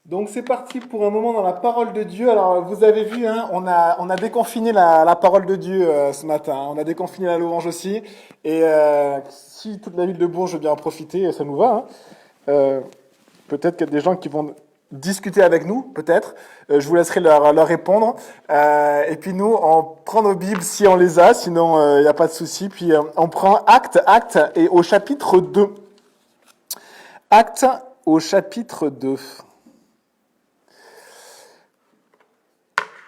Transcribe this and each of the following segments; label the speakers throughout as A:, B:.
A: Donc c'est parti pour un moment dans la parole de Dieu. Alors vous avez vu, hein, on a déconfiné la parole de Dieu ce matin. On a déconfiné la louange aussi. Et si toute la ville de Bourges veut bien en profiter, ça nous va. Hein. Euh, Peut-être qu'il y a des gens qui vont discuter avec nous, peut-être. Je vous laisserai leur répondre. Et puis nous, on prend nos Bibles si on les a, sinon il n'y a pas de souci. Puis on prend Acte, et au chapitre 2. Acte au chapitre 2.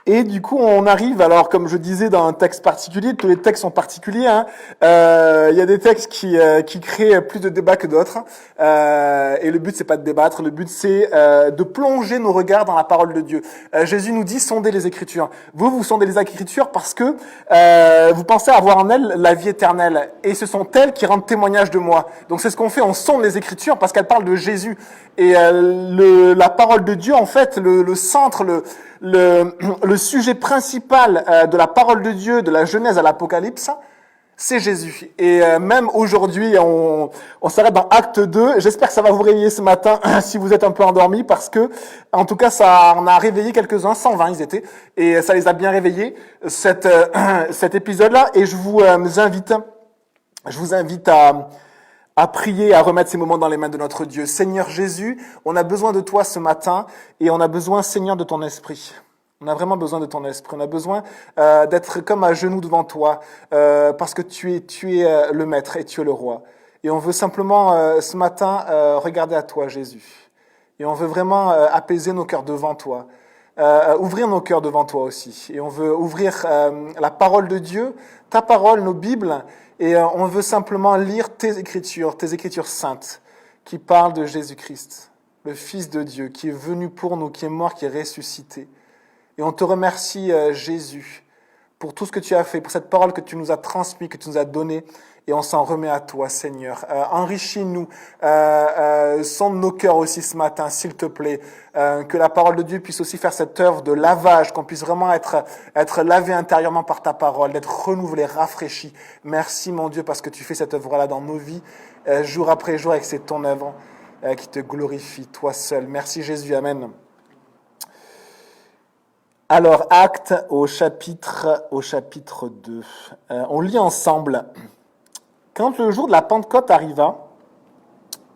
A: Et du coup, on arrive, alors comme je disais dans un texte particulier, tous les textes sont particuliers, hein, y a des textes qui créent plus de débats que d'autres, et le but c'est pas de débattre, le but c'est de plonger nos regards dans la parole de Dieu. Jésus nous dit, sondez les Écritures. Vous sondez les Écritures parce que vous pensez avoir en elles la vie éternelle, et ce sont elles qui rendent témoignage de moi. Donc c'est ce qu'on fait, on sonde les Écritures parce qu'elles parlent de Jésus. Et la parole de Dieu, en fait, le centre, le sujet principal de la parole de Dieu, de la Genèse à l'Apocalypse, c'est Jésus. Et même aujourd'hui, on s'arrête dans Acte 2. J'espère que ça va vous réveiller ce matin si vous êtes un peu endormis, parce que, en tout cas, ça en a réveillé quelques-uns, 120 ils étaient, et ça les a bien réveillés, cet épisode-là. Et je vous invite à prier, à remettre ces moments dans les mains de notre Dieu. Seigneur Jésus, on a besoin de toi ce matin, et on a besoin, Seigneur, de ton esprit. On a vraiment besoin de ton esprit. On a besoin d'être comme à genoux devant toi, parce que tu es le maître et tu es le roi. Et on veut simplement ce matin regarder à toi, Jésus. Et on veut vraiment apaiser nos cœurs devant toi. Ouvrir nos cœurs devant toi aussi. Et on veut ouvrir la parole de Dieu, ta parole, nos Bibles, et on veut simplement lire tes écritures saintes, qui parlent de Jésus-Christ, le Fils de Dieu, qui est venu pour nous, qui est mort, qui est ressuscité. Et on te remercie, Jésus, pour tout ce que tu as fait, pour cette parole que tu nous as transmise, que tu nous as donnée, et on s'en remet à toi, Seigneur. Enrichis-nous, sonde nos cœurs aussi ce matin, s'il te plaît, que la parole de Dieu puisse aussi faire cette œuvre de lavage, qu'on puisse vraiment être lavé intérieurement par ta parole, d'être renouvelé, rafraîchi. Merci, mon Dieu, parce que tu fais cette œuvre-là dans nos vies, jour après jour, et que c'est ton œuvre qui te glorifie, toi seul. Merci, Jésus. Amen. Alors, Acte au chapitre 2. On lit ensemble. Quand le jour de la Pentecôte arriva,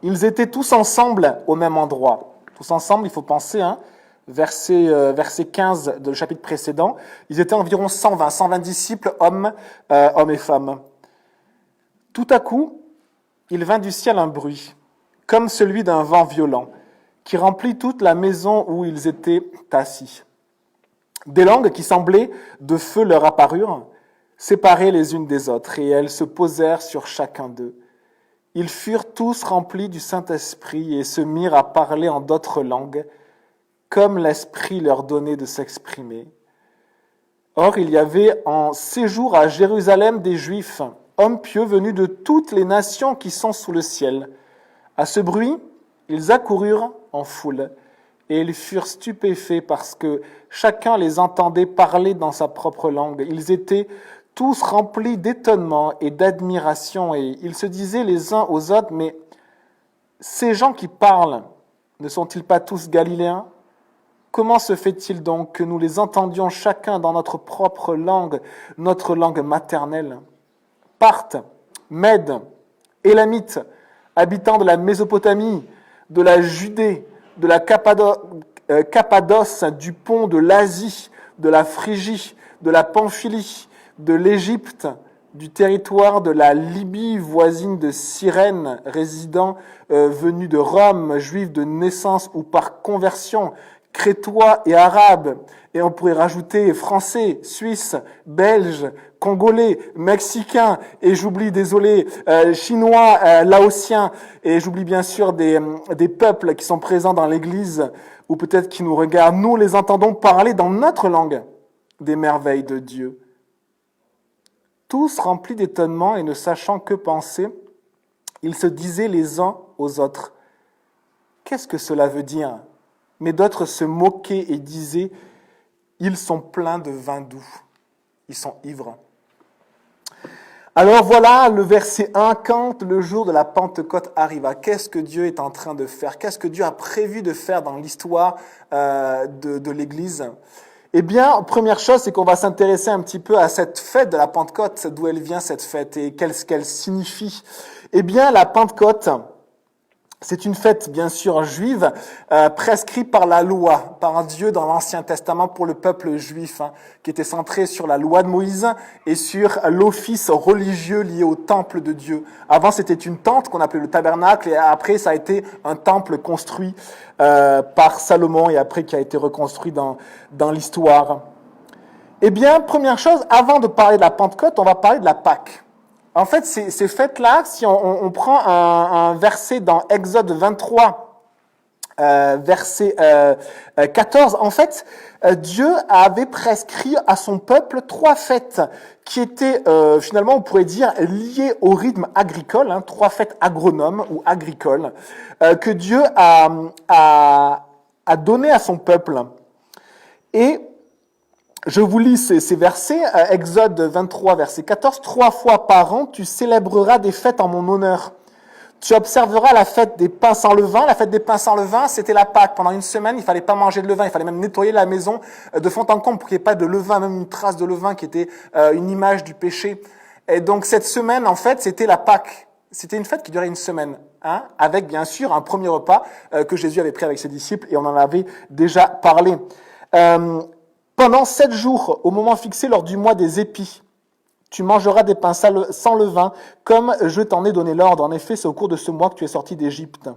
A: ils étaient tous ensemble au même endroit. Tous ensemble, il faut penser, hein, verset 15 du chapitre précédent. Ils étaient environ 120 disciples, hommes et femmes. Tout à coup, il vint du ciel un bruit, comme celui d'un vent violent, qui remplit toute la maison où ils étaient assis. Des langues qui semblaient de feu leur apparurent, séparées les unes des autres, et elles se posèrent sur chacun d'eux. Ils furent tous remplis du Saint-Esprit et se mirent à parler en d'autres langues, comme l'Esprit leur donnait de s'exprimer. Or, il y avait en séjour à Jérusalem des Juifs, hommes pieux venus de toutes les nations qui sont sous le ciel. À ce bruit, ils accoururent en foule, et ils furent stupéfaits parce que chacun les entendait parler dans sa propre langue. Ils étaient tous remplis d'étonnement et d'admiration, et ils se disaient les uns aux autres, mais ces gens qui parlent, ne sont-ils pas tous galiléens ? Comment se fait-il donc que nous les entendions chacun dans notre propre langue, notre langue maternelle ? Parthes, Mèdes, Élamites, habitants de la Mésopotamie, de la Judée, de la Cappadoce, du pont de l'Asie, de la Phrygie, de la Pamphylie, de l'Égypte, du territoire de la Libye voisine de Cyrène, résidents venus de Rome, juifs de naissance ou par conversion, crétois et arabes, et on pourrait rajouter français, suisses, belges, congolais, mexicains, et j'oublie, désolé, chinois, laotiens, et j'oublie bien sûr des peuples qui sont présents dans l'Église, ou peut-être qui nous regardent. Nous les entendons parler dans notre langue des merveilles de Dieu. Tous remplis d'étonnement et ne sachant que penser, ils se disaient les uns aux autres, « Qu'est-ce que cela veut dire ?» Mais d'autres se moquaient et disaient, « Ils sont pleins de vin doux, ils sont ivres. » Alors voilà le verset 1, quand le jour de la Pentecôte arriva, qu'est-ce que Dieu est en train de faire? Qu'est-ce que Dieu a prévu de faire dans l'histoire de l'Église? Eh bien, première chose, c'est qu'on va s'intéresser un petit peu à cette fête de la Pentecôte, d'où elle vient cette fête et ce qu'elle signifie. Eh bien, la Pentecôte, c'est une fête, bien sûr, juive, prescrite par la loi, par Dieu dans l'Ancien Testament pour le peuple juif, qui était centré sur la loi de Moïse et sur l'office religieux lié au temple de Dieu. Avant, c'était une tente qu'on appelait le tabernacle, et après, ça a été un temple construit par Salomon et après qui a été reconstruit dans l'histoire. Eh bien, première chose, avant de parler de la Pentecôte, on va parler de la Pâque. En fait, ces fêtes-là, si on prend un verset dans Exode 23, verset 14, en fait, Dieu avait prescrit à son peuple 3 fêtes qui étaient finalement, on pourrait dire, liées au rythme agricole, 3 fêtes agronomes ou agricoles, que Dieu a donné à son peuple. Et je vous lis ces versets, Exode 23, verset 14. 3 fois par an, tu célébreras des fêtes en mon honneur. Tu observeras la fête des pains sans levain. La fête des pains sans levain, c'était la Pâque. Pendant une semaine, il fallait pas manger de levain. Il fallait même nettoyer la maison de fond en comble pour qu'il n'y ait pas de levain, même une trace de levain qui était une image du péché. Et donc cette semaine, en fait, c'était la Pâque. C'était une fête qui durait une semaine, avec bien sûr un premier repas que Jésus avait pris avec ses disciples et on en avait déjà parlé. Pendant 7 jours, au moment fixé lors du mois des épis, tu mangeras des pains sans levain, comme je t'en ai donné l'ordre. En effet, c'est au cours de ce mois que tu es sorti d'Égypte.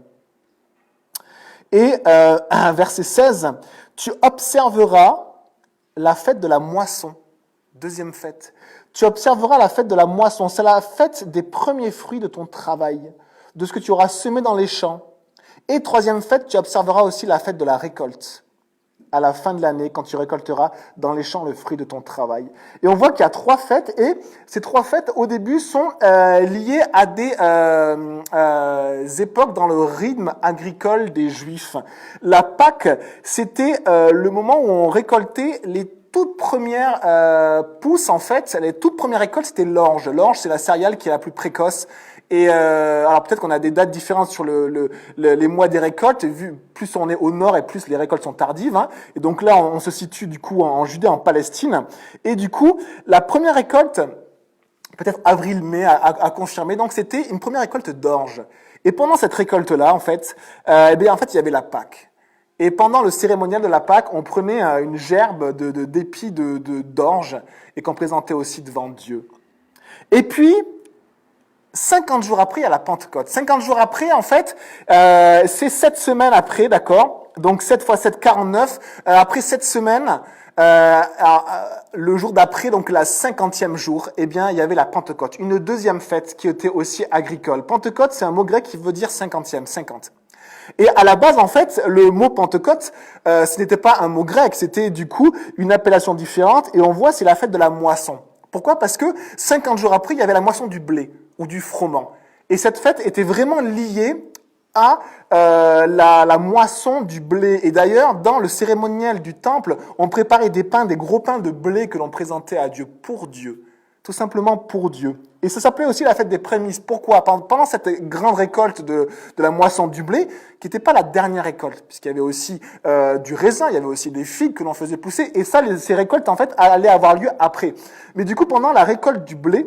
A: Et verset 16, tu observeras la fête de la moisson. Deuxième fête. Tu observeras la fête de la moisson. C'est la fête des premiers fruits de ton travail, de ce que tu auras semé dans les champs. Et troisième fête, tu observeras aussi la fête de la récolte, à la fin de l'année, quand tu récolteras dans les champs le fruit de ton travail. Et on voit qu'il y a 3 fêtes, et ces 3 fêtes, au début, sont liées à des époques dans le rythme agricole des Juifs. La Pâque, c'était le moment où on récoltait les toutes premières pousses, en fait. Les toutes premières récoltes, c'était l'orge. L'orge, c'est la céréale qui est la plus précoce. Et alors peut-être qu'on a des dates différentes sur les mois des récoltes, vu plus on est au nord et plus les récoltes sont tardives. Et donc là, on se situe du coup en Judée, en Palestine. Et du coup, la première récolte, peut-être avril-mai à confirmer, donc c'était une première récolte d'orge. Et pendant cette récolte-là, en fait, il y avait la Pâque. Et pendant le cérémonial de la Pâque, on prenait une gerbe d'épis d'orge et qu'on présentait aussi devant Dieu. Et puis, 50 jours après, il y a la Pentecôte. 50 jours après, en fait, c'est 7 semaines après, d'accord? Donc 7 fois 7, 49. Après 7 semaines, le jour d'après, donc la 50e jour, eh bien, il y avait la Pentecôte. Une deuxième fête qui était aussi agricole. Pentecôte, c'est un mot grec qui veut dire 50e, 50. Et à la base, en fait, le mot Pentecôte, ce n'était pas un mot grec, c'était du coup une appellation différente. Et on voit, c'est la fête de la moisson. Pourquoi? Parce que 50 jours après, il y avait la moisson du blé ou du froment. Et cette fête était vraiment liée à la moisson du blé. Et d'ailleurs, dans le cérémoniel du temple, on préparait des pains, des gros pains de blé que l'on présentait à Dieu, pour Dieu. Tout simplement pour Dieu. Et ça s'appelait aussi la fête des prémices. Pourquoi? Pendant cette grande récolte de la moisson du blé, qui n'était pas la dernière récolte, puisqu'il y avait aussi du raisin, il y avait aussi des figues que l'on faisait pousser, et ça, ces récoltes, en fait, allaient avoir lieu après. Mais du coup, pendant la récolte du blé,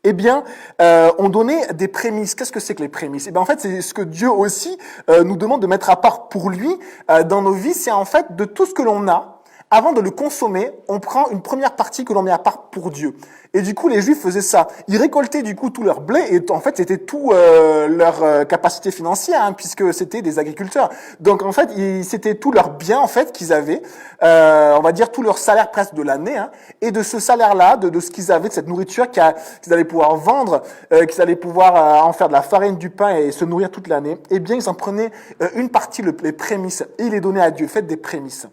A: eh bien, on donnait des prémices. Qu'est-ce que c'est que les prémices? Eh bien, en fait, c'est ce que Dieu aussi nous demande de mettre à part pour lui dans nos vies. C'est en fait de tout ce que l'on a. Avant de le consommer, on prend une première partie que l'on met à part pour Dieu. Et du coup, les Juifs faisaient ça. Ils récoltaient du coup tout leur blé et en fait, c'était tout leur capacité financière, puisque c'était des agriculteurs. Donc en fait, c'était tout leur bien en fait qu'ils avaient, on va dire tout leur salaire presque de l'année. Et de ce salaire-là, de ce qu'ils avaient, de cette nourriture qu'ils allaient pouvoir vendre, qu'ils allaient pouvoir en faire de la farine, du pain et se nourrir toute l'année, eh bien, ils en prenaient une partie, les prémices, et ils les donnaient à Dieu. Faites des prémices.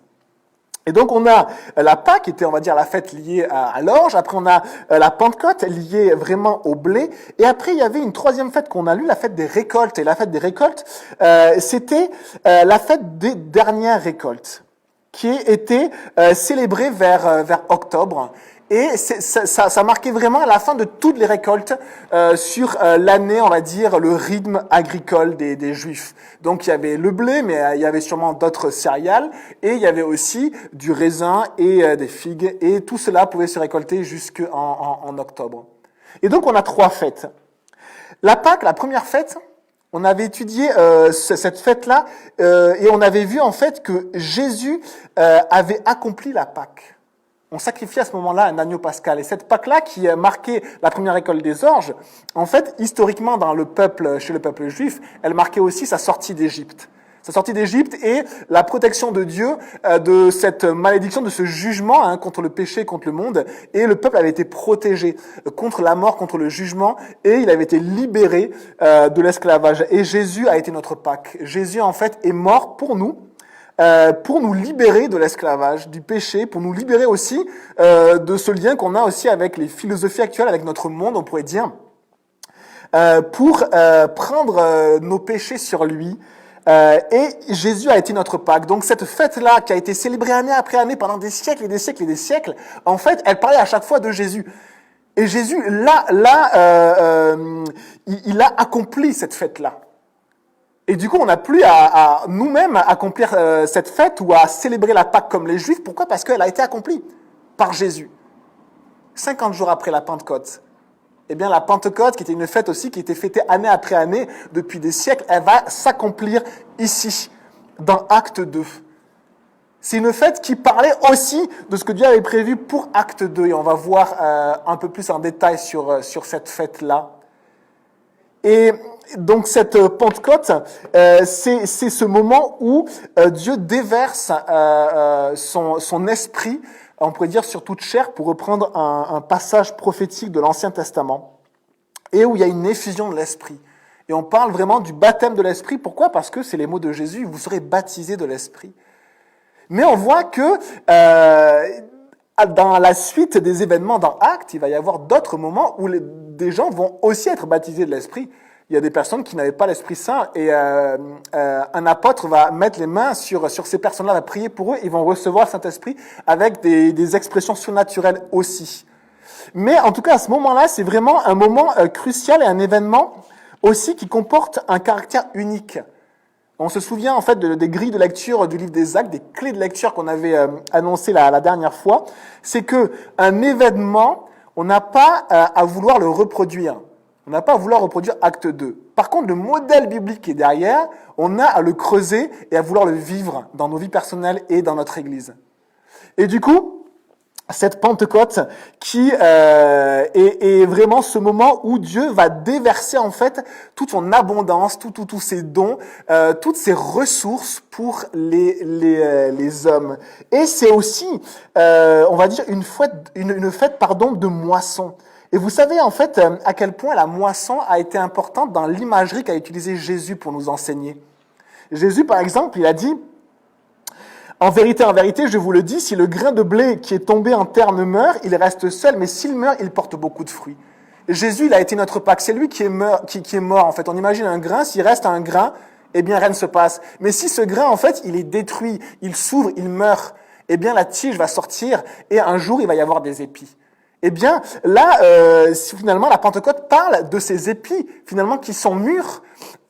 A: Et donc on a la Pâque, qui était on va dire la fête liée à l'orge, après on a la Pentecôte liée vraiment au blé, et après il y avait une troisième fête qu'on a lue, la fête des récoltes, et la fête des récoltes, c'était la fête des dernières récoltes, qui était célébrée vers octobre, Et ça marquait vraiment la fin de toutes les récoltes sur l'année, on va dire, le rythme agricole des Juifs. Donc il y avait le blé, mais il y avait sûrement d'autres céréales, et il y avait aussi du raisin et des figues, et tout cela pouvait se récolter jusqu'en octobre. Et donc on a 3 fêtes. La Pâque, la première fête, on avait étudié cette fête-là, et on avait vu en fait que Jésus avait accompli la Pâque. On sacrifiait à ce moment-là un agneau pascal. Et cette Pâque-là, qui marquait la première récolte des orges, en fait, historiquement, chez le peuple juif, elle marquait aussi sa sortie d'Égypte. Sa sortie d'Égypte et la protection de Dieu de cette malédiction, de ce jugement contre le péché, contre le monde. Et le peuple avait été protégé contre la mort, contre le jugement, et il avait été libéré de l'esclavage. Et Jésus a été notre Pâque. Jésus, en fait, est mort pour nous libérer de l'esclavage, du péché, pour nous libérer aussi de ce lien qu'on a aussi avec les philosophies actuelles, avec notre monde, on pourrait dire, pour prendre nos péchés sur lui. Et Jésus a été notre Pâque. Donc cette fête-là, qui a été célébrée année après année pendant des siècles et des siècles et des siècles, en fait, elle parlait à chaque fois de Jésus. Et Jésus, il a accompli cette fête-là. Et du coup, on n'a plus à nous-mêmes accomplir cette fête ou à célébrer la Pâque comme les Juifs. Pourquoi ? Parce qu'elle a été accomplie par Jésus. 50 jours après la Pentecôte. Eh bien, la Pentecôte, qui était une fête aussi, qui était fêtée année après année, depuis des siècles, elle va s'accomplir ici, dans Acte 2. C'est une fête qui parlait aussi de ce que Dieu avait prévu pour Acte 2. Et on va voir un peu plus en détail sur cette fête-là. Et donc cette Pentecôte, c'est ce moment où Dieu déverse son esprit, on pourrait dire sur toute chair, pour reprendre un passage prophétique de l'Ancien Testament, et où il y a une effusion de l'esprit. Et on parle vraiment du baptême de l'esprit. Pourquoi ? Parce que c'est les mots de Jésus, vous serez baptisés de l'esprit. Mais on voit que dans la suite des événements dans Actes, il va y avoir d'autres moments où des gens vont aussi être baptisés de l'esprit. Il y a des personnes qui n'avaient pas l'Esprit Saint et un apôtre va mettre les mains sur ces personnes-là, va prier pour eux, ils vont recevoir le Saint-Esprit avec des expressions surnaturelles aussi. Mais en tout cas, à ce moment-là, c'est vraiment un moment crucial et un événement aussi qui comporte un caractère unique. On se souvient en fait des grilles de lecture du livre des Actes, des clés de lecture qu'on avait annoncées la dernière fois. C'est que un événement, on n'a pas à vouloir le reproduire. On n'a pas à vouloir reproduire Acte 2. Par contre, le modèle biblique qui est derrière, on a à le creuser et à vouloir le vivre dans nos vies personnelles et dans notre Église. Et du coup, cette Pentecôte qui est vraiment ce moment où Dieu va déverser en fait toute son abondance, tous ses dons, toutes ses ressources pour les hommes. Et c'est aussi, on va dire, une fête de moisson. Et vous savez en fait à quel point la moisson a été importante dans l'imagerie qu'a utilisée Jésus pour nous enseigner. Jésus, par exemple, il a dit « En vérité, je vous le dis, si le grain de blé qui est tombé en terre ne meurt, il reste seul, mais s'il meurt, il porte beaucoup de fruits. » Jésus, il a été notre Pâque. C'est lui qui est mort, en fait. On imagine un grain, s'il reste un grain, eh bien rien ne se passe. Mais si ce grain, en fait, il est détruit, il s'ouvre, il meurt, eh bien la tige va sortir et un jour, il va y avoir des épis. Eh bien, là, finalement, la Pentecôte parle de ces épis, finalement, qui sont mûrs.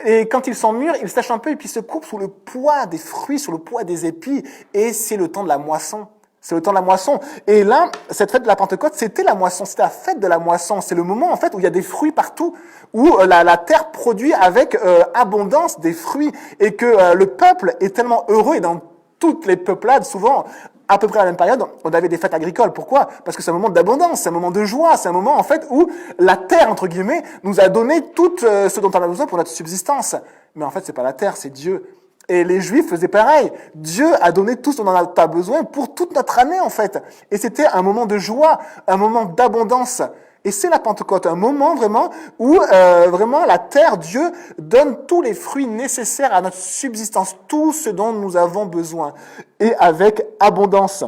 A: Et quand ils sont mûrs, ils sèchent un peu et puis se coupent sous le poids des fruits, sous le poids des épis. Et c'est le temps de la moisson. C'est le temps de la moisson. Et là, cette fête de la Pentecôte, c'était la moisson. C'était la fête de la moisson. C'est le moment, en fait, où il y a des fruits partout, où la terre produit avec abondance des fruits. Et que le peuple est tellement heureux, et dans toutes les peuplades, souvent, à peu près à la même période, on avait des fêtes agricoles. Pourquoi ? Parce que c'est un moment d'abondance, c'est un moment de joie, c'est un moment en fait où la terre, entre guillemets, nous a donné tout ce dont on a besoin pour notre subsistance. Mais en fait, c'est pas la terre, c'est Dieu. Et les Juifs faisaient pareil. Dieu a donné tout ce dont on n'a pas besoin pour toute notre année, en fait. Et c'était un moment de joie, un moment d'abondance. Et c'est la Pentecôte, un moment vraiment où vraiment la terre, Dieu donne tous les fruits nécessaires à notre subsistance, tout ce dont nous avons besoin, et avec abondance.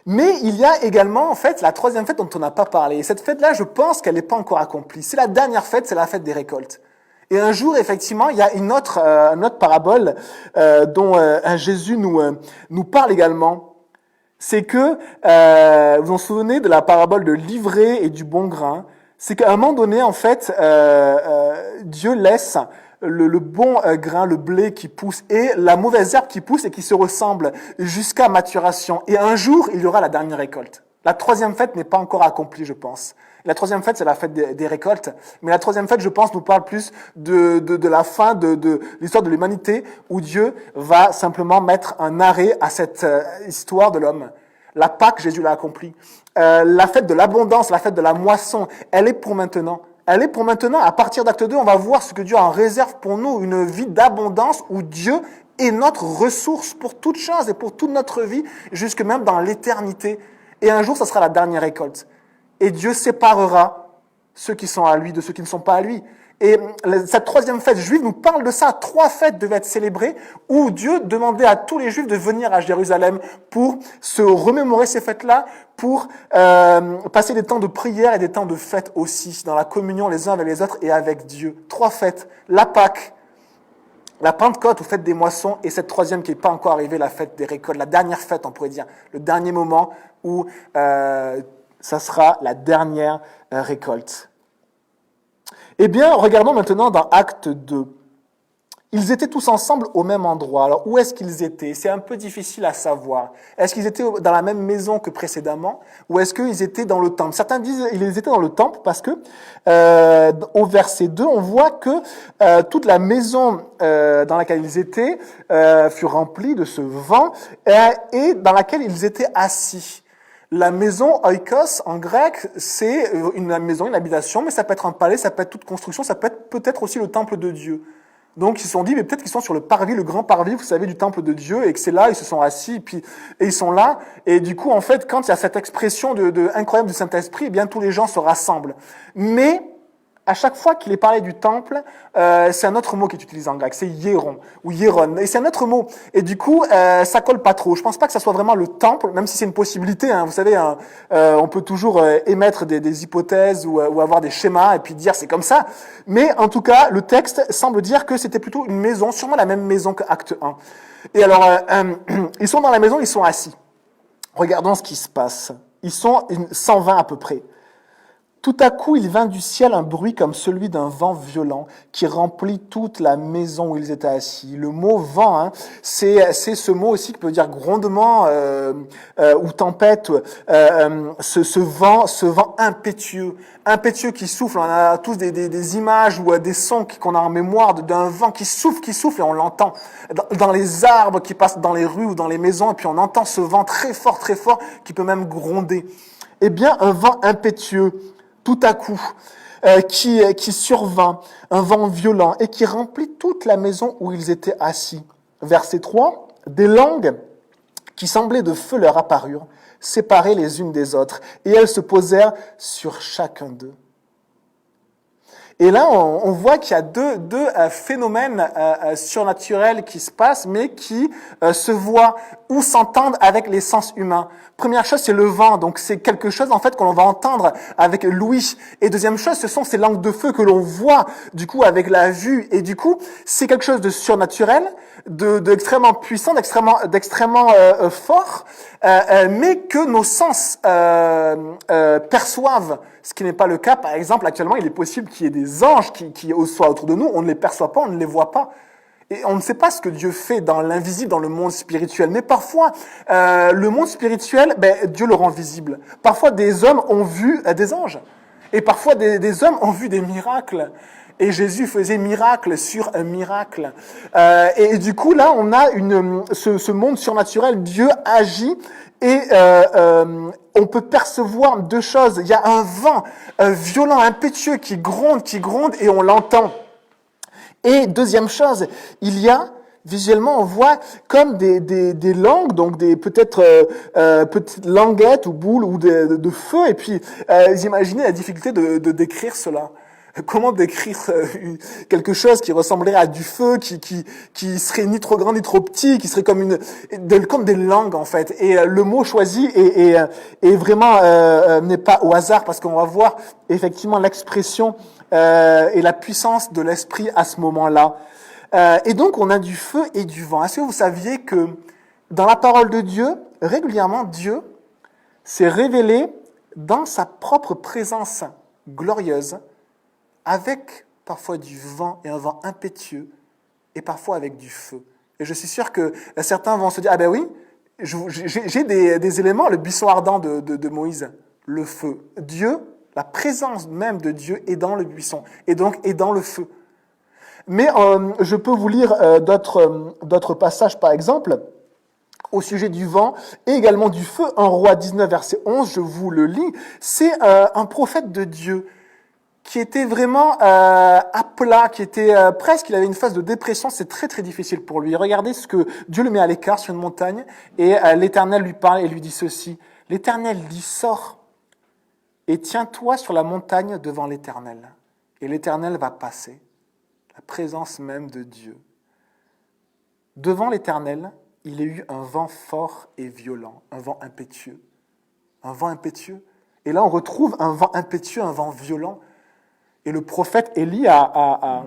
A: Mais il y a également en fait la troisième fête dont on n'a pas parlé. Et cette fête-là, je pense qu'elle n'est pas encore accomplie. C'est la dernière fête, c'est la fête des récoltes. Et un jour, effectivement, il y a une autre parabole dont Jésus nous parle également. c'est que, vous vous souvenez de la parabole de l'ivraie et du bon grain, c'est qu'à un moment donné, en fait, Dieu laisse le bon grain, le blé qui pousse, et la mauvaise herbe qui pousse et qui se ressemble jusqu'à maturation. Et un jour, il y aura la dernière récolte. La troisième fête n'est pas encore accomplie, je pense. La troisième fête, c'est la fête des récoltes. Mais la troisième fête, je pense, nous parle plus de la fin de l'histoire de l'humanité, où Dieu va simplement mettre un arrêt à cette histoire de l'homme. La Pâque, Jésus l'a accomplie. La fête de l'abondance, la fête de la moisson, elle est pour maintenant. Elle est pour maintenant. À partir d'acte 2, on va voir ce que Dieu en réserve pour nous, une vie d'abondance où Dieu est notre ressource pour toute chose et pour toute notre vie, jusque même dans l'éternité. Et un jour, ça sera la dernière récolte. Et Dieu séparera ceux qui sont à lui de ceux qui ne sont pas à lui. Et cette troisième fête juive nous parle de ça. 3 fêtes devaient être célébrées où Dieu demandait à tous les juifs de venir à Jérusalem pour se remémorer ces fêtes-là, pour passer des temps de prière et des temps de fête aussi, dans la communion les uns avec les autres et avec Dieu. 3 fêtes. La Pâque, la Pentecôte ou fête des moissons, et cette troisième qui n'est pas encore arrivée, la fête des récoltes, la dernière fête, on pourrait dire, le dernier moment où ça sera la dernière récolte. Eh bien, regardons maintenant dans Acte 2. Ils étaient tous ensemble au même endroit. Alors, où est-ce qu'ils étaient? C'est un peu difficile à savoir. Est-ce qu'ils étaient dans la même maison que précédemment, ou est-ce qu'ils étaient dans le temple? Certains disent qu'ils étaient dans le temple parce que, au verset 2, on voit que toute la maison dans laquelle ils étaient fut remplie de ce vent et dans laquelle ils étaient assis. La maison oikos en grec, c'est une maison, une habitation, mais ça peut être un palais, ça peut être toute construction, ça peut être peut-être aussi le temple de Dieu. Donc ils se sont dit, mais peut-être qu'ils sont sur le parvis, le grand parvis, vous savez, du temple de Dieu, et que c'est là, ils se sont assis, et ils sont là. Et du coup, en fait, quand il y a cette expression incroyable du Saint-Esprit, eh bien tous les gens se rassemblent. Mais à chaque fois qu'il est parlé du temple, c'est un autre mot qui est utilisé en grec, c'est hieron ou hieron, et c'est un autre mot. Et du coup, ça colle pas trop. Je pense pas que ça soit vraiment le temple, même si c'est une possibilité. Hein. Vous savez, on peut toujours émettre des hypothèses ou avoir des schémas et puis dire c'est comme ça. Mais en tout cas, le texte semble dire que c'était plutôt une maison, sûrement la même maison que Acte 1. Et alors, ils sont dans la maison, ils sont assis. Regardons ce qui se passe. Ils sont 120 à peu près. Tout à coup, il vint du ciel un bruit comme celui d'un vent violent qui remplit toute la maison où ils étaient assis. Le mot vent, hein, c'est ce mot aussi qui peut dire grondement ou tempête. Ce vent impétueux qui souffle. On a tous des images ou des sons qu'on a en mémoire d'un vent qui souffle et on l'entend dans les arbres qui passent dans les rues ou dans les maisons. Et puis on entend ce vent très fort qui peut même gronder. Eh bien, un vent impétueux. Tout à coup, qui survint, un vent violent, et qui remplit toute la maison où ils étaient assis. Verset 3, des langues qui semblaient de feu leur apparurent, séparées les unes des autres, et elles se posèrent sur chacun d'eux. Et là, on voit qu'il y a deux phénomènes surnaturels qui se passent, mais qui se voient ou s'entendent avec les sens humains. Première chose, c'est le vent. Donc, c'est quelque chose, en fait, que l'on va entendre avec l'ouïe. Et deuxième chose, ce sont ces langues de feu que l'on voit, du coup, avec la vue. Et du coup, c'est quelque chose de surnaturel, d'extrêmement puissant, d'extrêmement fort, mais que nos sens perçoivent. Ce qui n'est pas le cas. Par exemple, actuellement, il est possible qu'il y ait des anges qui soient autour de nous. On ne les perçoit pas, on ne les voit pas. Et on ne sait pas ce que Dieu fait dans l'invisible, dans le monde spirituel. Mais parfois, le monde spirituel, Dieu le rend visible. Parfois, des hommes ont vu des anges. Et parfois, des hommes ont vu des miracles. Et Jésus faisait miracle sur un miracle. Et du coup, là, on a ce monde surnaturel. Dieu agit et on peut percevoir 2 choses. Il y a un vent violent, impétueux qui gronde, et on l'entend. Et deuxième chose, il y a, visuellement, on voit comme des langues, donc peut-être petites languettes ou boules ou de feu. Et puis, imaginez la difficulté de décrire cela. Comment décrire quelque chose qui ressemblerait à du feu, qui serait ni trop grand ni trop petit, qui serait comme des langues en fait. Et le mot choisi est vraiment n'est pas au hasard parce qu'on va voir effectivement l'expression et la puissance de l'esprit à ce moment-là. Et donc on a du feu et du vent. Est-ce que vous saviez que dans la parole de Dieu, régulièrement, Dieu s'est révélé dans sa propre présence glorieuse, avec parfois du vent et un vent impétueux, et parfois avec du feu. Et je suis sûr que certains vont se dire, ah ben oui, j'ai des éléments, le buisson ardent de Moïse, le feu. Dieu, la présence même de Dieu est dans le buisson, et donc est dans le feu. Mais je peux vous lire d'autres passages, par exemple, au sujet du vent et également du feu. 1 Roi 19, verset 11, je vous le lis. C'est un prophète de Dieu qui était vraiment à plat, qui était presque, il avait une phase de dépression, c'est très très difficile pour lui. Regardez ce que Dieu le met à l'écart sur une montagne, et l'Éternel lui parle et lui dit ceci. L'Éternel dit, sors et tiens-toi sur la montagne devant l'Éternel. Et l'Éternel va passer, la présence même de Dieu. Devant l'Éternel, il y a eu un vent fort et violent, un vent impétueux. Un vent impétueux. Et là, on retrouve un vent impétueux, un vent violent. Et le prophète Élie a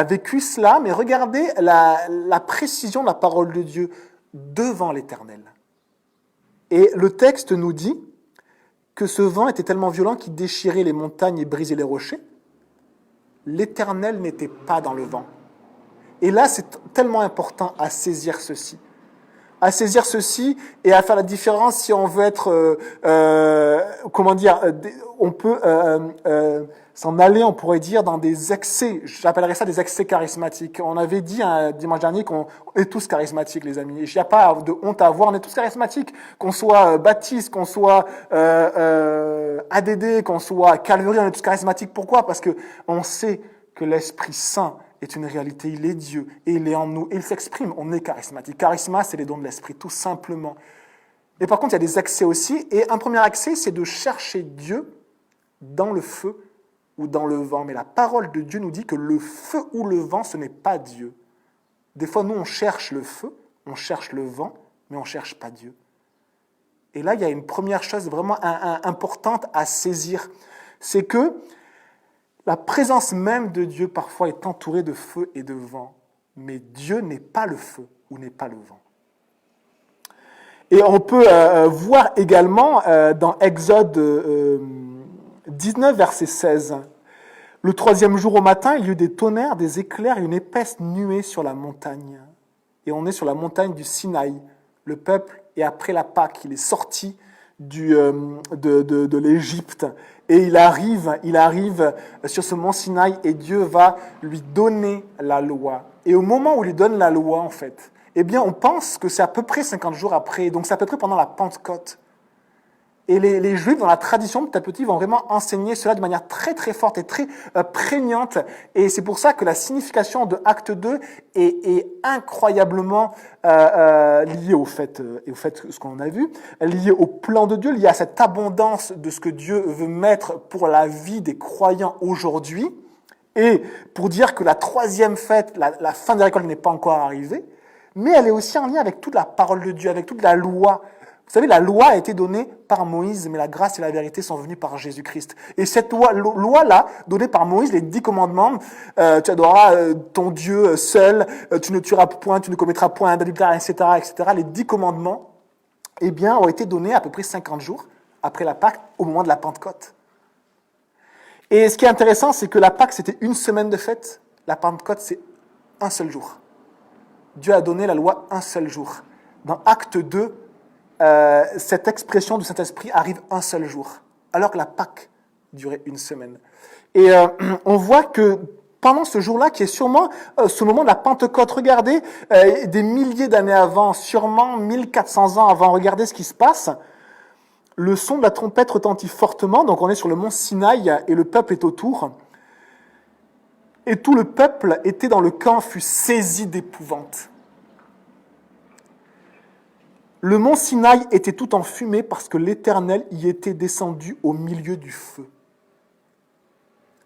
A: vécu cela, mais regardez la précision de la parole de Dieu devant l'Éternel. Et le texte nous dit que ce vent était tellement violent qu'il déchirait les montagnes et brisait les rochers. L'Éternel n'était pas dans le vent. Et là, c'est tellement important à saisir ceci. À saisir ceci et à faire la différence si on veut être, on peut s'en aller, on pourrait dire, dans des excès. J'appellerais ça des excès charismatiques. On avait dit dimanche dernier qu'on est tous charismatiques, les amis. Et il n'y a pas de honte à avoir, on est tous charismatiques. Qu'on soit baptiste, qu'on soit ADD, qu'on soit Calvary, on est tous charismatiques. Pourquoi ? Parce que on sait que l'Esprit Saint est une réalité, il est Dieu, et il est en nous, et il s'exprime, on est charismatique. Charisma, c'est les dons de l'Esprit, tout simplement. Et par contre, il y a des accès aussi, et un premier accès, c'est de chercher Dieu dans le feu ou dans le vent. Mais la parole de Dieu nous dit que le feu ou le vent, ce n'est pas Dieu. Des fois, nous, on cherche le feu, on cherche le vent, mais on ne cherche pas Dieu. Et là, il y a une première chose vraiment importante à saisir, c'est que la présence même de Dieu, parfois, est entourée de feu et de vent. Mais Dieu n'est pas le feu ou n'est pas le vent. Et on peut voir également dans Exode 19, verset 16. Le troisième jour au matin, il y eut des tonnerres, des éclairs et une épaisse nuée sur la montagne. Et on est sur la montagne du Sinaï. Le peuple est après la Pâque, il est sorti de l'Égypte. Et il arrive sur ce mont Sinaï et Dieu va lui donner la loi. Et au moment où il lui donne la loi, en fait, eh bien, on pense que c'est à peu près 50 jours après, donc c'est à peu près pendant la Pentecôte. Et les Juifs, dans la tradition, petit à petit, vont vraiment enseigner cela de manière très très forte et très prégnante. Et c'est pour ça que la signification de Acte 2 est incroyablement liée au fait ce qu'on a vu, liée au plan de Dieu, liée à cette abondance de ce que Dieu veut mettre pour la vie des croyants aujourd'hui. Et pour dire que la troisième fête, la fin des récoltes n'est pas encore arrivée, mais elle est aussi en lien avec toute la parole de Dieu, avec toute la loi. Vous savez, la loi a été donnée par Moïse, mais la grâce et la vérité sont venues par Jésus-Christ. Et cette loi-là, donnée par Moïse, les 10 commandements, tu adoreras ton Dieu seul, tu ne tueras point, tu ne commettras point d'adultère, etc., etc., les 10 commandements, eh bien, ont été donnés à peu près 50 jours après la Pâque, au moment de la Pentecôte. Et ce qui est intéressant, c'est que la Pâque, c'était une semaine de fête, la Pentecôte, c'est un seul jour. Dieu a donné la loi un seul jour. Dans Acte 2, cette expression du Saint-Esprit arrive un seul jour, alors que la Pâque durait une semaine. Et on voit que pendant ce jour-là, qui est sûrement ce moment de la Pentecôte, regardez, des milliers d'années avant, sûrement 1400 ans avant, regardez ce qui se passe. Le son de la trompette retentit fortement, donc on est sur le mont Sinaï et le peuple est autour. Et tout le peuple était dans le camp, fut saisi d'épouvante. Le mont Sinaï était tout en fumée parce que l'Éternel y était descendu au milieu du feu.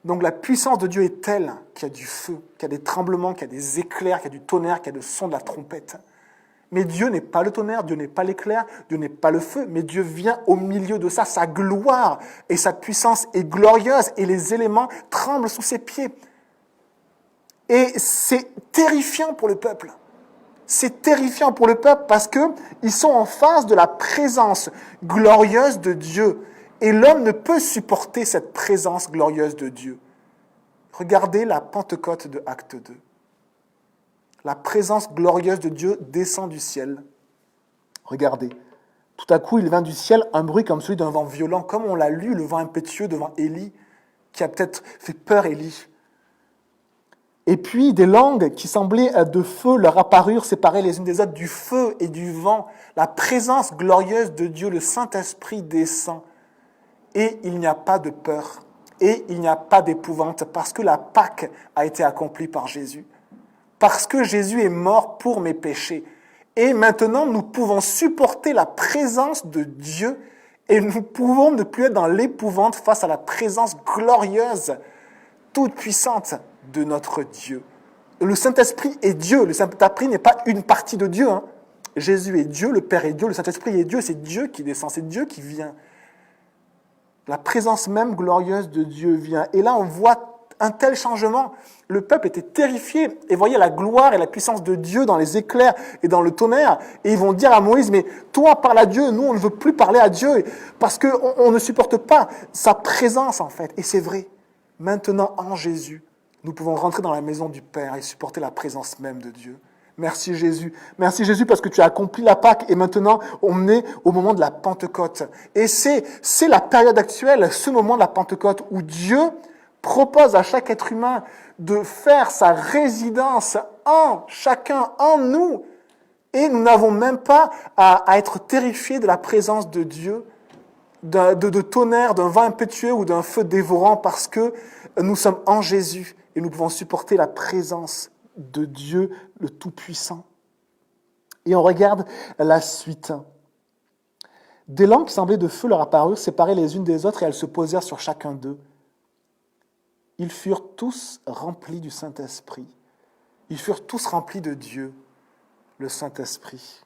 A: Donc la puissance de Dieu est telle qu'il y a du feu, qu'il y a des tremblements, qu'il y a des éclairs, qu'il y a du tonnerre, qu'il y a le son de la trompette. Mais Dieu n'est pas le tonnerre, Dieu n'est pas l'éclair, Dieu n'est pas le feu, mais Dieu vient au milieu de ça. Sa gloire et sa puissance est glorieuse et les éléments tremblent sous ses pieds. Et c'est terrifiant pour le peuple. C'est terrifiant pour le peuple parce qu'ils sont en face de la présence glorieuse de Dieu. Et l'homme ne peut supporter cette présence glorieuse de Dieu. Regardez la Pentecôte de Acte 2. La présence glorieuse de Dieu descend du ciel. Regardez. Tout à coup, il vint du ciel un bruit comme celui d'un vent violent, comme on l'a lu, le vent impétueux devant Élie, qui a peut-être fait peur Élie. Et puis, des langues qui semblaient de feu leur apparurent, séparées les unes des autres, du feu et du vent. La présence glorieuse de Dieu, le Saint-Esprit descend. Et il n'y a pas de peur. Et il n'y a pas d'épouvante, parce que la Pâque a été accomplie par Jésus. Parce que Jésus est mort pour mes péchés. Et maintenant, nous pouvons supporter la présence de Dieu et nous pouvons ne plus être dans l'épouvante face à la présence glorieuse, toute puissante de notre Dieu. Le Saint-Esprit est Dieu. Le Saint-Esprit n'est pas une partie de Dieu. Jésus est Dieu, le Père est Dieu, le Saint-Esprit est Dieu. C'est Dieu qui descend, c'est Dieu qui vient. La présence même glorieuse de Dieu vient. Et là, on voit un tel changement. Le peuple était terrifié et voyait la gloire et la puissance de Dieu dans les éclairs et dans le tonnerre. Et ils vont dire à Moïse, mais toi parle à Dieu, nous on ne veut plus parler à Dieu parce qu'on ne supporte pas sa présence en fait. Et c'est vrai, maintenant en Jésus, nous pouvons rentrer dans la maison du Père et supporter la présence même de Dieu. Merci Jésus. Merci Jésus parce que tu as accompli la Pâque et maintenant on est au moment de la Pentecôte. Et c'est la période actuelle, ce moment de la Pentecôte où Dieu propose à chaque être humain de faire sa résidence en chacun, en nous. Et nous n'avons même pas à être terrifiés de la présence de Dieu, de tonnerre, d'un vent impétueux ou d'un feu dévorant parce que nous sommes en Jésus et nous pouvons supporter la présence de Dieu le Tout-Puissant. Et on regarde la suite. Des langues qui semblaient de feu leur apparurent, séparées les unes des autres, et elles se posèrent sur chacun d'eux. Ils furent tous remplis du Saint-Esprit. Ils furent tous remplis de Dieu, le Saint-Esprit.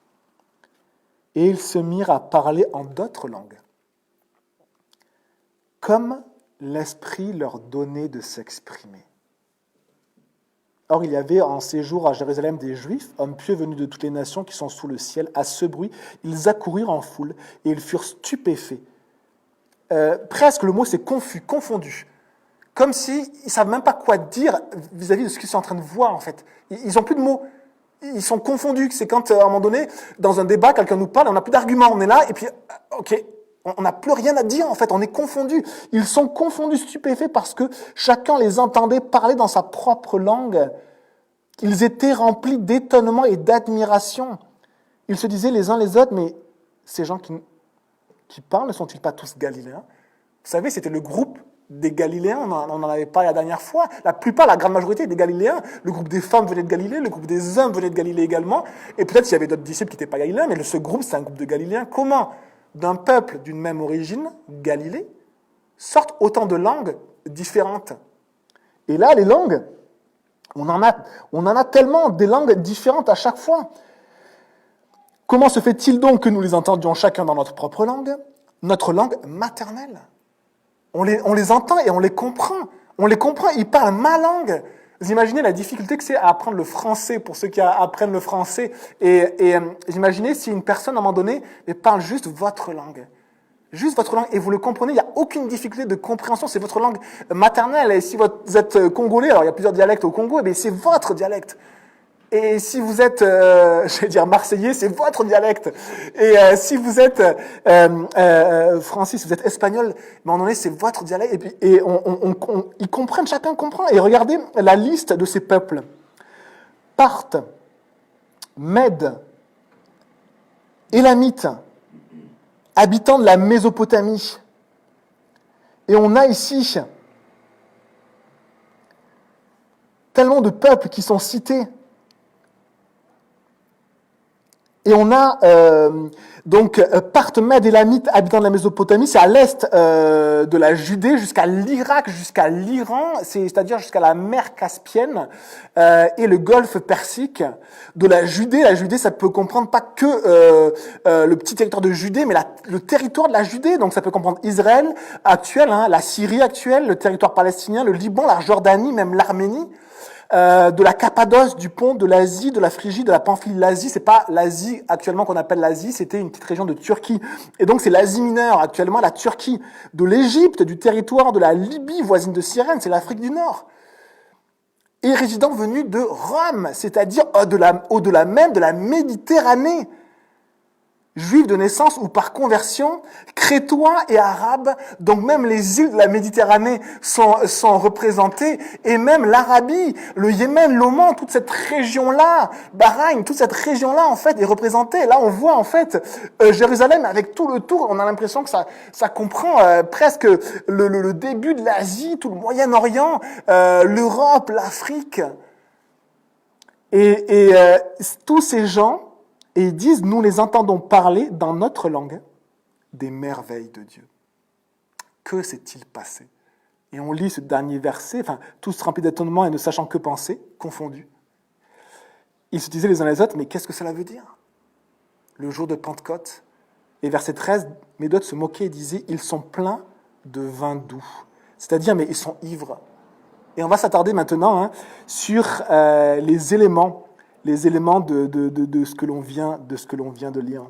A: Et ils se mirent à parler en d'autres langues, comme l'Esprit leur donnait de s'exprimer. Or, il y avait en séjour à Jérusalem des Juifs, hommes pieux venus de toutes les nations qui sont sous le ciel. À ce bruit, ils accoururent en foule et ils furent stupéfaits. Presque le mot c'est confus, confondu. Comme s'ils ne savent même pas quoi dire vis-à-vis de ce qu'ils sont en train de voir, en fait. Ils n'ont plus de mots. Ils sont confondus. C'est quand, à un moment donné, dans un débat, quelqu'un nous parle, on n'a plus d'arguments. On est là, et puis, ok, on n'a plus rien à dire, en fait. On est confondus. Ils sont confondus, stupéfaits, parce que chacun les entendait parler dans sa propre langue. Ils étaient remplis d'étonnement et d'admiration. Ils se disaient les uns les autres, mais ces gens qui parlent, ne sont-ils pas tous galiléens? Vous savez, c'était le groupe des Galiléens, on en avait parlé la dernière fois. La plupart, la grande majorité des Galiléens, le groupe des femmes venait de Galilée, le groupe des hommes venait de Galilée également, et peut-être qu'il y avait d'autres disciples qui n'étaient pas Galiléens, mais ce groupe, c'est un groupe de Galiléens. Comment, d'un peuple d'une même origine, Galilée, sortent autant de langues différentes? Et là, les langues, on en a tellement, des langues différentes à chaque fois. Comment se fait-il donc que nous les entendions chacun dans notre propre langue, notre langue maternelle? On les entend et on les comprend. On les comprend, ils parlent ma langue. Vous imaginez la difficulté que c'est à apprendre le français pour ceux qui apprennent le français. Et imaginez si une personne, à un moment donné, parle juste votre langue. Juste votre langue. Et vous le comprenez, il n'y a aucune difficulté de compréhension. C'est votre langue maternelle. Et si vous êtes congolais, alors il y a plusieurs dialectes au Congo, mais c'est votre dialecte. Et si vous êtes, je vais dire marseillais, c'est votre dialecte. Et si vous êtes français, si vous êtes espagnol, à un moment donné, c'est votre dialecte. Et puis, ils comprennent, chacun comprend. Et regardez la liste de ces peuples. Parthes, Mèdes, Élamites, habitants de la Mésopotamie. Et on a ici tellement de peuples qui sont cités. Et on a donc Parthes, Mèdes, Élamites, habitants de la Mésopotamie, c'est à l'est de la Judée jusqu'à l'Irak, jusqu'à l'Iran, c'est-à-dire jusqu'à la mer Caspienne et le golfe Persique. De la Judée, ça peut comprendre pas que le petit territoire de Judée, mais le territoire de la Judée. Donc ça peut comprendre Israël actuel, la Syrie actuelle, le territoire palestinien, le Liban, la Jordanie, même l'Arménie. de la Cappadoce, du Pont, de l'Asie, de la Phrygie, de la Pamphylie. L'Asie, c'est pas l'Asie actuellement qu'on appelle l'Asie, c'était une petite région de Turquie. Et donc c'est l'Asie mineure, actuellement la Turquie. De l'Égypte, du territoire de la Libye, voisine de Cyrène, c'est l'Afrique du Nord. Et résidents venus de Rome, c'est-à-dire au-delà même de la Méditerranée. Juifs de naissance ou par conversion, crétois et arabes, donc même les îles de la Méditerranée sont représentées, et même l'Arabie, le Yémen, l'Oman, toute cette région-là, Bahreïn, toute cette région-là en fait est représentée. Là on voit en fait Jérusalem avec tout le tour, on a l'impression que ça comprend presque le début de l'Asie, tout le Moyen-Orient, l'Europe, l'Afrique. Et tous ces gens, et ils disent, nous les entendons parler dans notre langue des merveilles de Dieu. Que s'est-il passé? Et on lit ce dernier verset, tous remplis d'étonnement et ne sachant que penser, confondus. Ils se disaient les uns les autres, mais qu'est-ce que cela veut dire? Le jour de Pentecôte. Et verset 13, mais d'autres se moquaient et disaient, ils sont pleins de vin doux. C'est-à-dire, mais ils sont ivres. Et on va s'attarder maintenant sur les éléments de ce que l'on vient de lire.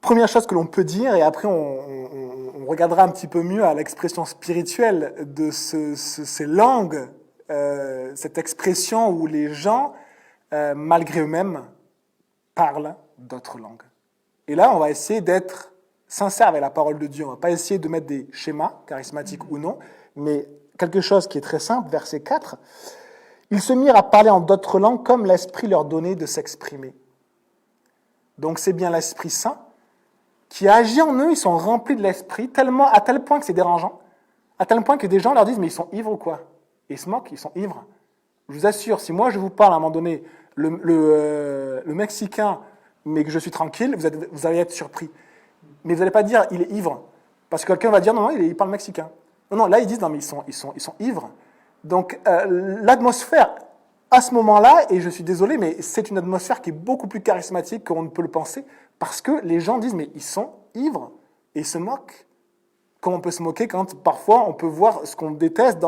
A: Première chose que l'on peut dire, et après on regardera un petit peu mieux à l'expression spirituelle de ces langues, cette expression où les gens, malgré eux-mêmes, parlent d'autres langues. Et là, on va essayer d'être sincère avec la parole de Dieu. On ne va pas essayer de mettre des schémas, charismatiques ou non, mais quelque chose qui est très simple, verset 4. Ils se mirent à parler en d'autres langues comme l'Esprit leur donnait de s'exprimer. Donc c'est bien l'Esprit Saint qui agit en eux, ils sont remplis de l'Esprit, à tel point que c'est dérangeant, à tel point que des gens leur disent « mais ils sont ivres ou quoi ?» Et ils se moquent, ils sont ivres. Je vous assure, si moi je vous parle à un moment donné, le Mexicain, mais que je suis tranquille, vous allez être surpris. Mais vous n'allez pas dire « il est ivre », parce que quelqu'un va dire « non, il parle mexicain ». Non, là ils disent « non, mais ils sont ivres ». Donc l'atmosphère à ce moment-là, et je suis désolé, mais c'est une atmosphère qui est beaucoup plus charismatique qu'on ne peut le penser, parce que les gens disent, mais ils sont ivres, et ils se moquent. Comme on peut se moquer quand parfois on peut voir ce qu'on déteste,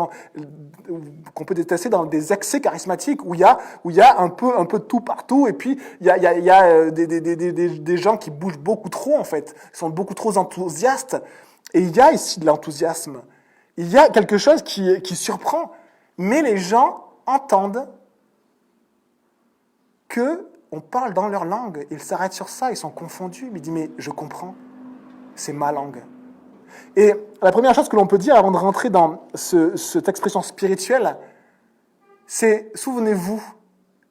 A: qu'on peut détester dans des excès charismatiques, où il y a un peu de tout partout, et puis il y a des gens qui bougent beaucoup trop en fait, sont beaucoup trop enthousiastes, et il y a ici de l'enthousiasme. Il y a quelque chose qui surprend. Mais les gens entendent qu'on parle dans leur langue. Ils s'arrêtent sur ça, ils sont confondus. Ils disent, mais je comprends, c'est ma langue. Et la première chose que l'on peut dire avant de rentrer dans cette expression spirituelle, c'est, souvenez-vous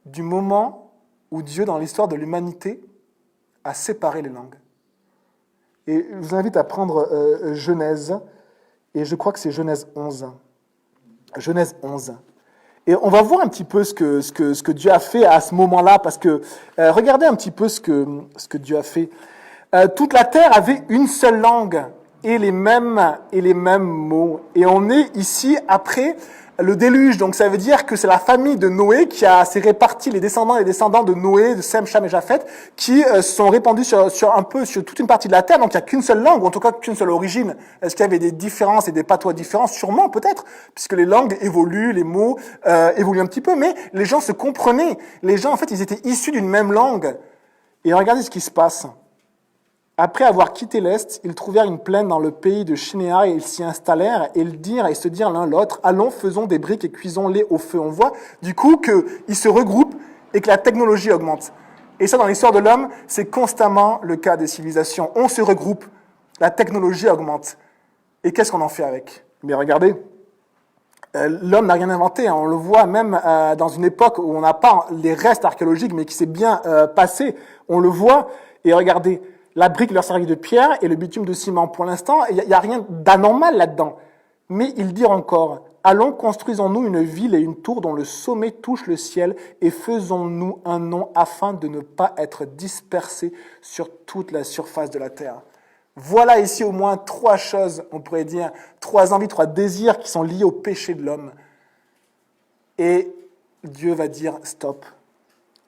A: du moment où Dieu, dans l'histoire de l'humanité, a séparé les langues. Et je vous invite à prendre Genèse, et je crois que c'est Genèse 11. Genèse 11. Et on va voir un petit peu ce que Dieu a fait à ce moment-là, parce que regardez un petit peu ce que Dieu a fait. Toute la terre avait une seule langue et les mêmes mots. Et on est ici après le déluge, donc ça veut dire que c'est la famille de Noé qui s'est répartie, les descendants de Noé, de Sem, Cham et Japheth, qui sont répandus sur toute une partie de la terre, donc il n'y a qu'une seule langue, ou en tout cas qu'une seule origine. Est-ce qu'il y avait des différences et des patois différents? Sûrement, peut-être, puisque les langues évoluent, les mots évoluent un petit peu, mais les gens se comprenaient. Les gens, en fait, ils étaient issus d'une même langue. Et regardez ce qui se passe. Après avoir quitté l'Est, ils trouvèrent une plaine dans le pays de Shinéar et ils s'y installèrent et se dirent l'un l'autre, allons, faisons des briques et cuisons-les au feu. On voit du coup qu'ils se regroupent et que la technologie augmente. Et ça, dans l'histoire de l'homme, c'est constamment le cas des civilisations. On se regroupe, la technologie augmente. Et qu'est-ce qu'on en fait avec? Mais regardez, l'homme n'a rien inventé. On le voit même dans une époque où on n'a pas les restes archéologiques, mais qui s'est bien passé. On le voit, et regardez, la brique leur servit de pierre et le bitume de ciment. Pour l'instant, il n'y a rien d'anormal là-dedans. Mais ils dirent encore, allons, construisons-nous une ville et une tour dont le sommet touche le ciel et faisons-nous un nom afin de ne pas être dispersés sur toute la surface de la terre. Voilà ici au moins 3 choses, on pourrait dire, 3 envies, 3 désirs qui sont liés au péché de l'homme. Et Dieu va dire stop.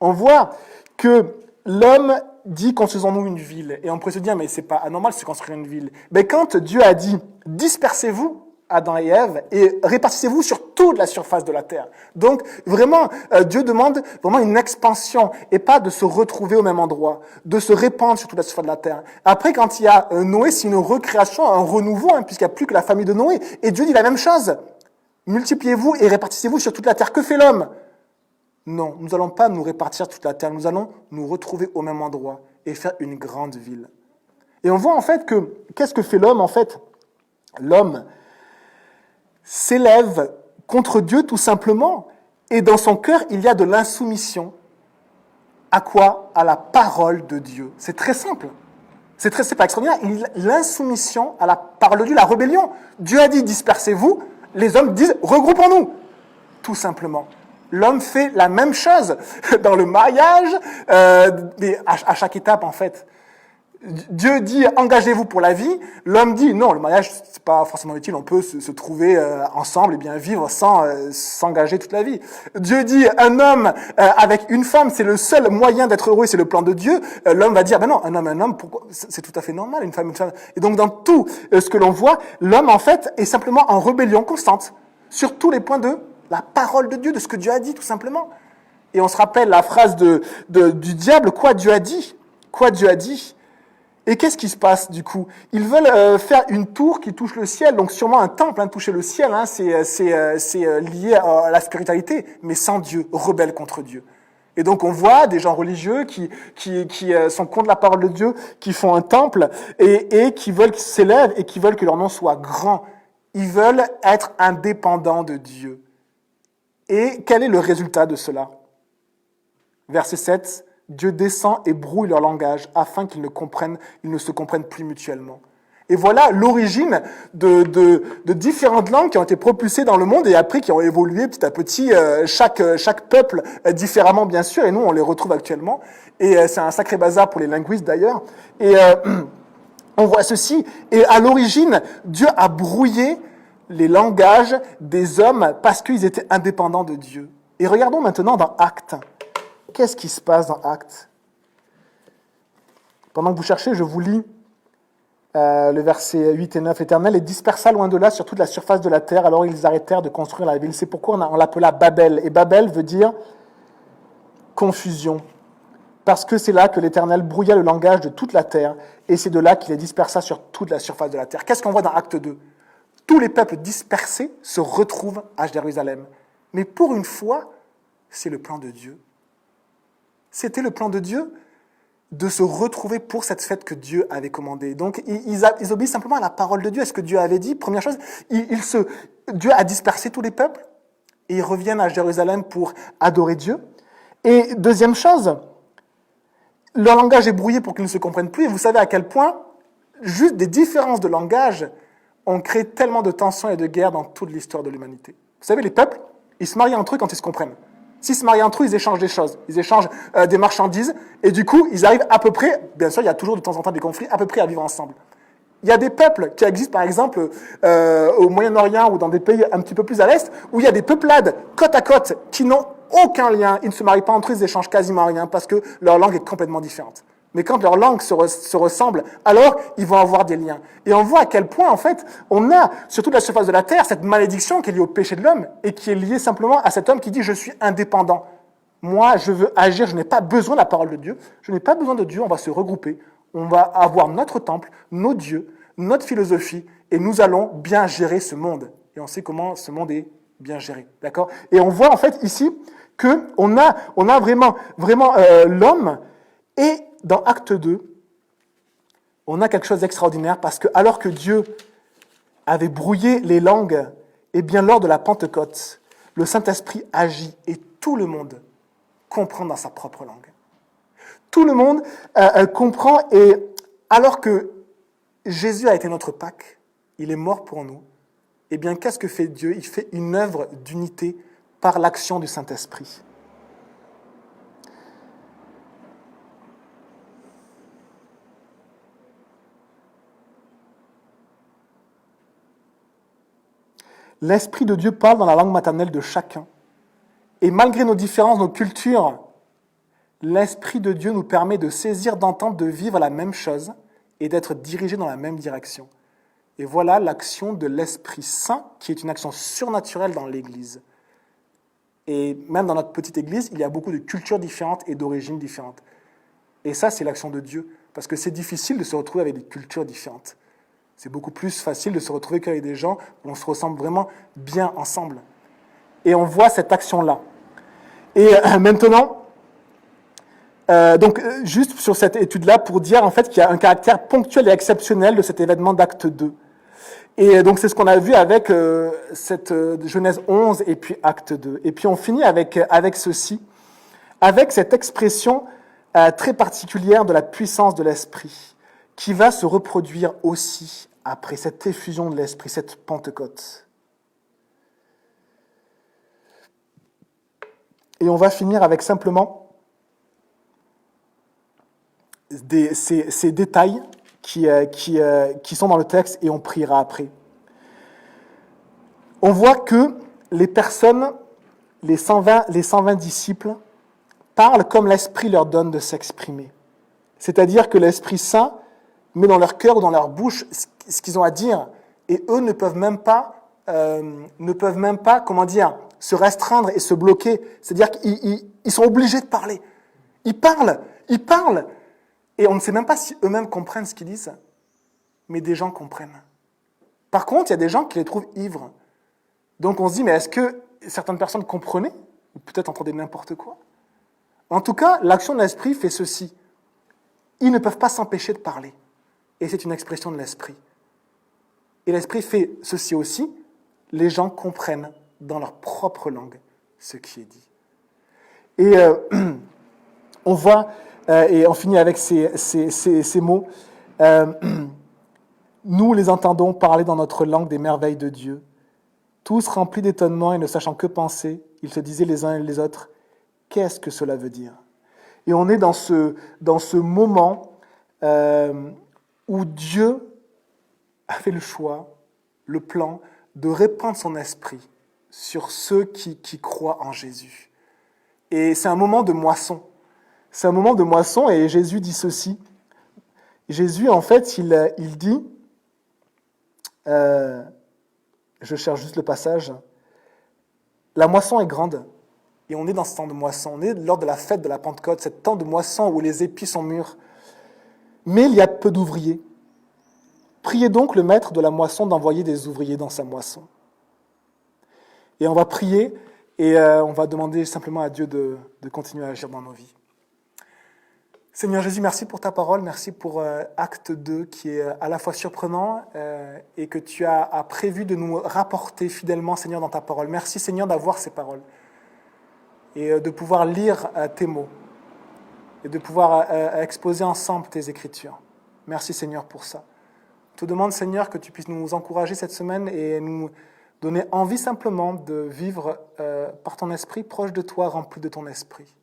A: On voit que l'homme dit construisons-nous une ville. Et on pourrait se dire, mais c'est pas anormal de se construire une ville. Mais quand Dieu a dit dispersez-vous, Adam et Ève, et répartissez-vous sur toute la surface de la terre. Donc, vraiment, Dieu demande vraiment une expansion, et pas de se retrouver au même endroit, de se répandre sur toute la surface de la terre. Après, quand il y a Noé, c'est une recréation, un renouveau, puisqu'il n'y a plus que la famille de Noé. Et Dieu dit la même chose. Multipliez-vous et répartissez-vous sur toute la terre. Que fait l'homme? Non, nous n'allons pas nous répartir sur toute la terre, nous allons nous retrouver au même endroit et faire une grande ville. Et on voit en fait que, qu'est-ce que fait l'homme en fait? L'homme s'élève contre Dieu tout simplement, et dans son cœur, il y a de l'insoumission. À quoi? À la parole de Dieu. C'est très simple. C'est pas extraordinaire. L'insoumission à la parole de Dieu, la rébellion. Dieu a dit dispersez-vous, les hommes disent regroupons-nous. Tout simplement. L'homme fait la même chose dans le mariage, à chaque étape en fait. Dieu dit engagez-vous pour la vie, l'homme dit non, le mariage c'est pas forcément utile, on peut se trouver ensemble et bien vivre sans s'engager toute la vie. Dieu dit un homme avec une femme c'est le seul moyen d'être heureux, c'est le plan de Dieu. L'homme va dire ben non, un homme, pourquoi? C'est tout à fait normal, une femme. Et donc dans tout ce que l'on voit, l'homme en fait est simplement en rébellion constante sur tous les points de la parole de Dieu, de ce que Dieu a dit tout simplement. Et on se rappelle la phrase du diable, quoi Dieu a dit? Quoi Dieu a dit? Et qu'est-ce qui se passe du coup? Ils veulent faire une tour qui touche le ciel, donc sûrement un temple, toucher le ciel, c'est lié à la spiritualité, mais sans Dieu, rebelle contre Dieu. Et donc on voit des gens religieux qui sont contre la parole de Dieu, qui font un temple et qui veulent qu'ils s'élèvent et qui veulent que leur nom soit grand. Ils veulent être indépendants de Dieu. Et quel est le résultat de cela? Verset 7. Dieu descend et brouille leur langage afin qu'ils ne se comprennent plus mutuellement. Et voilà l'origine de différentes langues qui ont été propulsées dans le monde et après qui ont évolué petit à petit, chaque peuple différemment bien sûr, et nous on les retrouve actuellement. Et c'est un sacré bazar pour les linguistes d'ailleurs. Et on voit ceci, et à l'origine, Dieu a brouillé les langages des hommes parce qu'ils étaient indépendants de Dieu. Et regardons maintenant dans Actes. Qu'est-ce qui se passe dans Actes? Pendant que vous cherchez, je vous lis le verset 8 et 9. L'Éternel les dispersa loin de là sur toute la surface de la terre, alors ils arrêtèrent de construire la ville. C'est pourquoi on l'appela Babel. Et Babel veut dire confusion. Parce que c'est là que l'Éternel brouilla le langage de toute la terre, et c'est de là qu'il les dispersa sur toute la surface de la terre. Qu'est-ce qu'on voit dans Acte 2? Tous les peuples dispersés se retrouvent à Jérusalem. Mais pour une fois, c'est le plan de Dieu. C'était le plan de Dieu de se retrouver pour cette fête que Dieu avait commandée. Donc, ils obéissent simplement à la parole de Dieu, à ce que Dieu avait dit. Première chose, Dieu a dispersé tous les peuples et ils reviennent à Jérusalem pour adorer Dieu. Et deuxième chose, leur langage est brouillé pour qu'ils ne se comprennent plus. Et vous savez à quel point, juste des différences de langage ont créé tellement de tensions et de guerres dans toute l'histoire de l'humanité. Vous savez, les peuples, ils se marient entre eux quand ils se comprennent. S'ils se marient entre eux, ils échangent des choses, ils échangent des marchandises, et du coup, ils arrivent à peu près, bien sûr, il y a toujours de temps en temps des conflits, à peu près à vivre ensemble. Il y a des peuples qui existent, par exemple, au Moyen-Orient ou dans des pays un petit peu plus à l'Est, où il y a des peuplades côte à côte qui n'ont aucun lien, ils ne se marient pas entre eux, ils échangent quasiment rien, parce que leur langue est complètement différente. Mais quand leur langue se ressemble, alors ils vont avoir des liens. Et on voit à quel point, en fait, on a, sur toute la surface de la terre, cette malédiction qui est liée au péché de l'homme et qui est liée simplement à cet homme qui dit « je suis indépendant ». Moi, je veux agir, je n'ai pas besoin de la parole de Dieu, je n'ai pas besoin de Dieu, on va se regrouper, on va avoir notre temple, nos dieux, notre philosophie, et nous allons bien gérer ce monde. Et on sait comment ce monde est bien géré, d'accord? Et on voit en fait ici qu'on a vraiment l'homme, et dans Acte 2, on a quelque chose d'extraordinaire parce que alors que Dieu avait brouillé les langues, eh bien lors de la Pentecôte, le Saint-Esprit agit et tout le monde comprend dans sa propre langue. Tout le monde comprend, et alors que Jésus a été notre Pâque, il est mort pour nous, eh bien qu'est-ce que fait Dieu? Il fait une œuvre d'unité par l'action du Saint-Esprit. L'Esprit de Dieu parle dans la langue maternelle de chacun. Et malgré nos différences, nos cultures, l'Esprit de Dieu nous permet de saisir, d'entendre, de vivre la même chose et d'être dirigés dans la même direction. Et voilà l'action de l'Esprit Saint, qui est une action surnaturelle dans l'Église. Et même dans notre petite Église, il y a beaucoup de cultures différentes et d'origines différentes. Et ça, c'est l'action de Dieu. Parce que c'est difficile de se retrouver avec des cultures différentes. C'est beaucoup plus facile de se retrouver qu'avec des gens où on se ressemble vraiment bien ensemble. Et on voit cette action-là. Et maintenant, juste sur cette étude-là, pour dire en fait qu'il y a un caractère ponctuel et exceptionnel de cet événement d'acte 2. Et donc c'est ce qu'on a vu avec cette Genèse 11 et puis acte 2. Et puis on finit avec ceci, avec cette expression très particulière de la puissance de l'Esprit, qui va se reproduire aussi après cette effusion de l'Esprit, cette Pentecôte. Et on va finir avec simplement ces détails qui sont dans le texte et on priera après. On voit que les personnes, les 120 disciples, parlent comme l'Esprit leur donne de s'exprimer. C'est-à-dire que l'Esprit Saint met dans leur cœur ou dans leur bouche ce qu'ils ont à dire et eux ne peuvent même pas, se restreindre et se bloquer. C'est-à-dire qu'ils sont obligés de parler. Ils parlent, et on ne sait même pas si eux-mêmes comprennent ce qu'ils disent, mais des gens comprennent. Par contre, il y a des gens qui les trouvent ivres. Donc on se dit, mais est-ce que certaines personnes comprenaient? Ou peut-être entendaient n'importe quoi? En tout cas, l'action de l'Esprit fait ceci. Ils ne peuvent pas s'empêcher de parler. Et c'est une expression de l'Esprit. Et l'Esprit fait ceci aussi. Les gens comprennent dans leur propre langue ce qui est dit. Et on voit, et on finit avec ces mots, nous les entendons parler dans notre langue des merveilles de Dieu. Tous remplis d'étonnement et ne sachant que penser, ils se disaient les uns et les autres, qu'est-ce que cela veut dire? Et on est dans ce moment où Dieu a fait le choix, le plan, de répandre son esprit sur ceux qui croient en Jésus. Et c'est un moment de moisson. C'est un moment de moisson et Jésus dit ceci. Jésus, en fait, il dit, je cherche juste le passage, la moisson est grande. Et on est dans ce temps de moisson. On est lors de la fête de la Pentecôte, ce temps de moisson où les épis sont mûrs. Mais il y a peu d'ouvriers. Priez donc le maître de la moisson d'envoyer des ouvriers dans sa moisson. Et on va prier et on va demander simplement à Dieu de continuer à agir dans nos vies. Seigneur Jésus, merci pour ta parole, merci pour acte 2 qui est à la fois surprenant et que tu as prévu de nous rapporter fidèlement, Seigneur, dans ta parole. Merci Seigneur d'avoir ces paroles et de pouvoir lire tes mots et de pouvoir exposer ensemble tes écritures. Merci Seigneur pour ça. Je te demande Seigneur que tu puisses nous encourager cette semaine et nous donner envie simplement de vivre par ton esprit, proche de toi, rempli de ton esprit.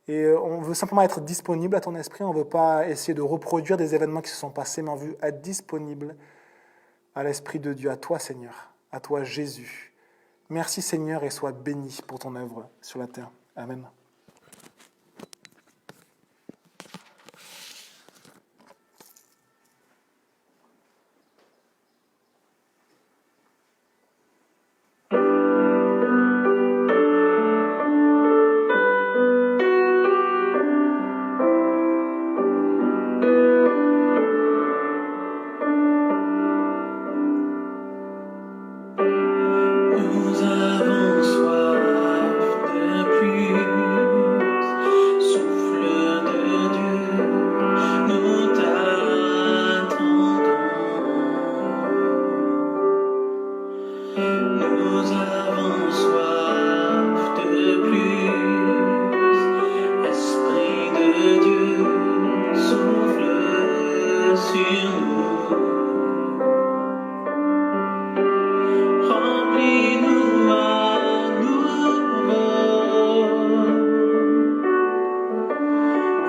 A: Et on veut simplement être disponible à ton esprit, on ne veut pas essayer de reproduire des événements qui se sont passés, mais on veut être disponible à l'Esprit de Dieu, à toi Seigneur, à toi Jésus. Merci Seigneur et sois béni pour ton œuvre sur la terre. Amen.
B: Nous avons soif de plus, souffle de Dieu, nous t'attendons. Nous avons soif de plus, Esprit de Dieu, souffle sur nous. Remplis-nous à nouveau,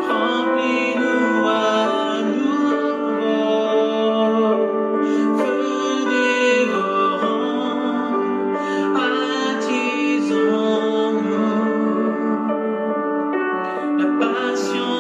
B: remplis-nous à nouveau, feu dévorant, attisons-nous, la passion